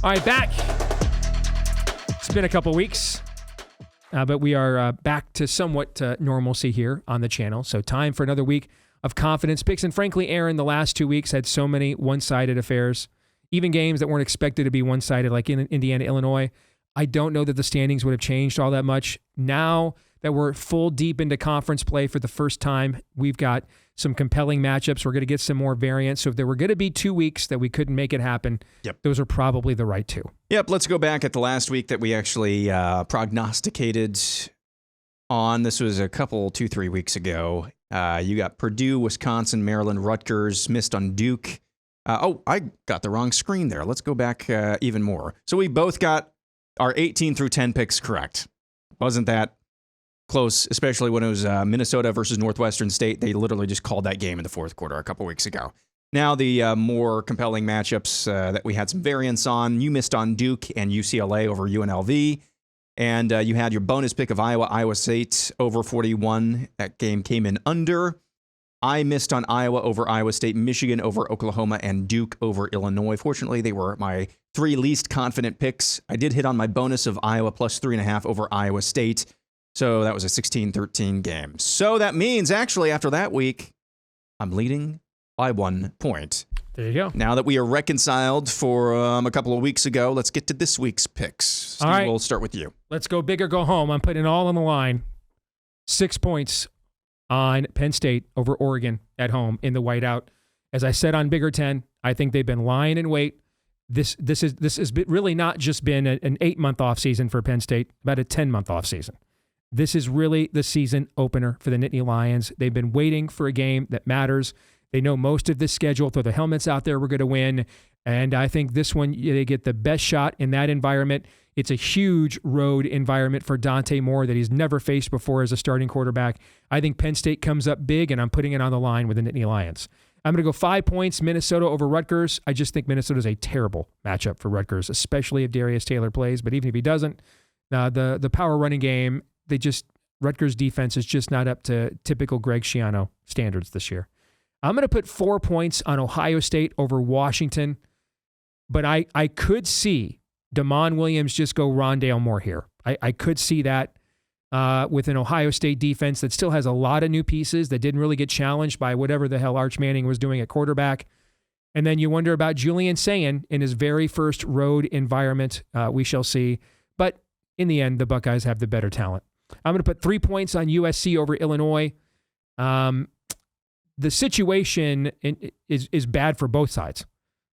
All right, back. It's been a couple weeks, but we are back to somewhat normalcy here on the channel. So time for another week of confidence picks. And frankly, Aaron, the last 2 weeks had so many one-sided affairs, even games that weren't expected to be one-sided, like in Indiana, Illinois. I don't know that the standings would have changed all that much. Now that we're full deep into conference play for the first time, we've got some compelling matchups. We're going to get some more variance. So if there were going to be 2 weeks that we couldn't make it happen, those are probably the right two. Yep, let's go back at the last week that we actually prognosticated on. This was a couple, 2-3 weeks ago. You got Purdue, Wisconsin, Maryland, Rutgers, missed on Duke. I got the wrong screen there. Let's go back even more. So we both got our 18 through 10 picks correct. Wasn't that close, especially when it was Minnesota versus Northwestern State. They literally just called that game in the fourth quarter a couple weeks ago. Now the more compelling matchups that we had some variance on. You missed on Duke and UCLA over UNLV. And you had your bonus pick of Iowa State over 41. That game came in under. I missed on Iowa over Iowa State, Michigan over Oklahoma, and Duke over Illinois. Fortunately, they were my 3 least confident picks. I did hit on my bonus of Iowa plus 3.5 over Iowa State. So that was a 16-13 game. So that means, actually, after that week, I'm leading by 1 point. There you go. Now that we are reconciled for a couple of weeks ago, let's get to this week's picks. Steve, all right. We'll start with you. Let's go big or go home. I'm putting it all on the line. 6 points on Penn State over Oregon at home in the whiteout. As I said on Bigger 10, I think they've been lying in wait. This has really not just been an 8-month off season for Penn State, but a 10-month off season. This is really the season opener for the Nittany Lions. They've been waiting for a game that matters. They know most of this schedule. Throw the helmets out there, we're going to win. And I think this one, they get the best shot in that environment. It's a huge road environment for Dante Moore that he's never faced before as a starting quarterback. I think Penn State comes up big, and I'm putting it on the line with the Nittany Lions. I'm going to go 5 points, Minnesota over Rutgers. I just think Minnesota's a terrible matchup for Rutgers, especially if Darius Taylor plays. But even if he doesn't, the power running game, Rutgers defense is just not up to typical Greg Schiano standards this year. I'm going to put 4 points on Ohio State over Washington, but I could see Damon Williams just go Rondale Moore here. I could see that with an Ohio State defense that still has a lot of new pieces that didn't really get challenged by whatever the hell Arch Manning was doing at quarterback. And then you wonder about Julian Sayin in his very first road environment. We shall see. But in the end, the Buckeyes have the better talent. I'm going to put 3 points on USC over Illinois. The situation is bad for both sides.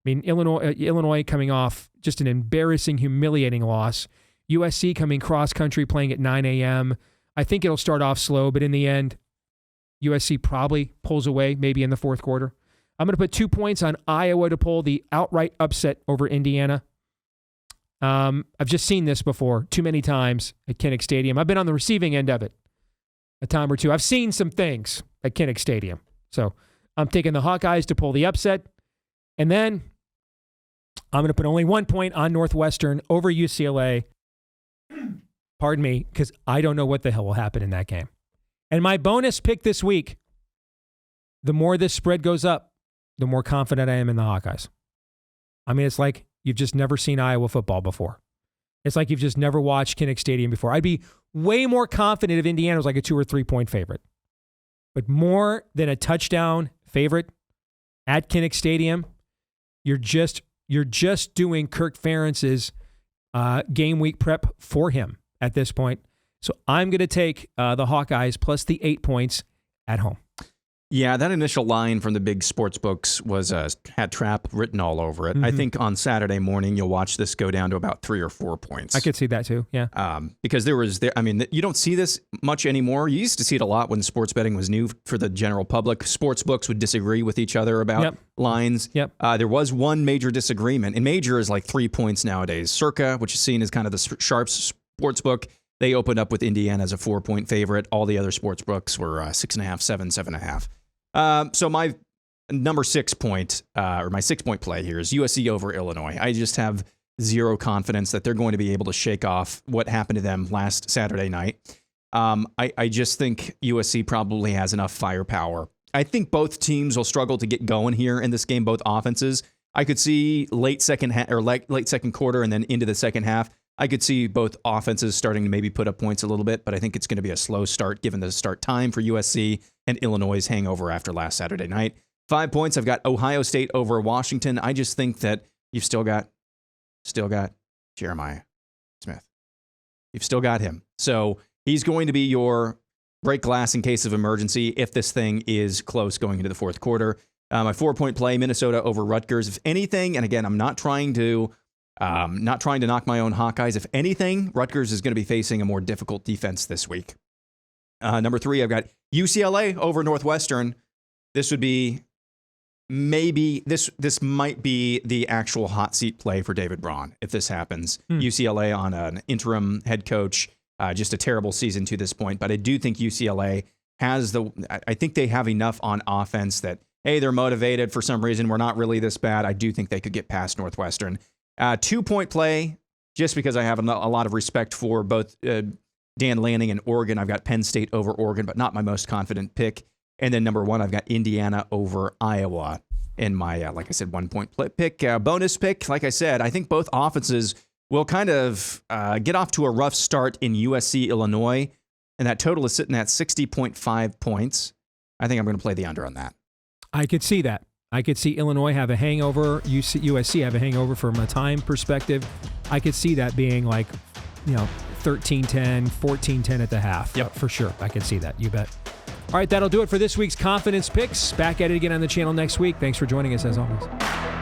I mean, Illinois coming off just an embarrassing, humiliating loss. USC coming cross-country, playing at 9 a.m. I think it'll start off slow, but in the end, USC probably pulls away, maybe in the fourth quarter. I'm going to put 2 points on Iowa to pull the outright upset over Indiana. I've just seen this before too many times at Kinnick Stadium. I've been on the receiving end of it a time or two. I've seen some things at Kinnick Stadium. So I'm taking the Hawkeyes to pull the upset. And then I'm going to put only 1 point on Northwestern over UCLA. Pardon me, because I don't know what the hell will happen in that game. And my bonus pick this week, the more this spread goes up, the more confident I am in the Hawkeyes. I mean, it's like you've just never seen Iowa football before. It's like you've just never watched Kinnick Stadium before. I'd be way more confident if Indiana was like a 2 or 3 point favorite. But more than a touchdown favorite at Kinnick Stadium, you're just doing Kirk Ferentz's game week prep for him at this point. So I'm going to take the Hawkeyes plus the 8 points at home. Yeah, that initial line from the big sports books had trap written all over it. Mm-hmm. I think on Saturday morning you'll watch this go down to about 3 or 4 points. I could see that too. Yeah, because you don't see this much anymore. You used to see it a lot when sports betting was new for the general public. Sports books would disagree with each other about lines. Yep. There was one major disagreement, and major is like 3 points nowadays. Circa, which is seen as kind of the Sharps sports book, they opened up with Indiana as a 4-point favorite. All the other sports books were 6.5, 7, 7.5. So my number 6 point, or my 6 point play here is USC over Illinois. I just have zero confidence that they're going to be able to shake off what happened to them last Saturday night. I just think USC probably has enough firepower I think both teams will struggle to get going here in this game, both offenses. I could see late second quarter and then into the second half. I could see both offenses starting to maybe put up points a little bit, but I think it's going to be a slow start given the start time for USC and Illinois' hangover after last Saturday night. 5 points. I've got Ohio State over Washington. I just think that you've still got Jeremiah Smith. You've still got him. So he's going to be your break glass in case of emergency if this thing is close going into the fourth quarter. My 4-point play, Minnesota over Rutgers. If anything, and again, I'm not trying to knock my own Hawkeyes. If anything, Rutgers is going to be facing a more difficult defense this week. Number 3, I've got UCLA over Northwestern. This would be this might be the actual hot seat play for David Braun if this happens. UCLA on an interim head coach, just a terrible season to this point. But I do think UCLA has I think they have enough on offense that, hey, they're motivated for some reason. We're not really this bad. I do think they could get past Northwestern. 2-point play, just because I have a lot of respect for both Dan Lanning and Oregon. I've got Penn State over Oregon, but not my most confident pick. And then number 1, I've got Indiana over Iowa in my, like I said, 1-point pick. Bonus pick, like I said, I think both offenses will kind of get off to a rough start in USC, Illinois, and that total is sitting at 60.5 points. I think I'm going to play the under on that. I could see that. I could see Illinois have a hangover, USC have a hangover from a time perspective. I could see that being like, 13-10, 14-10 at the half. Yep. For sure. I could see that. You bet. All right, that'll do it for this week's Confidence Picks. Back at it again on the channel next week. Thanks for joining us as always.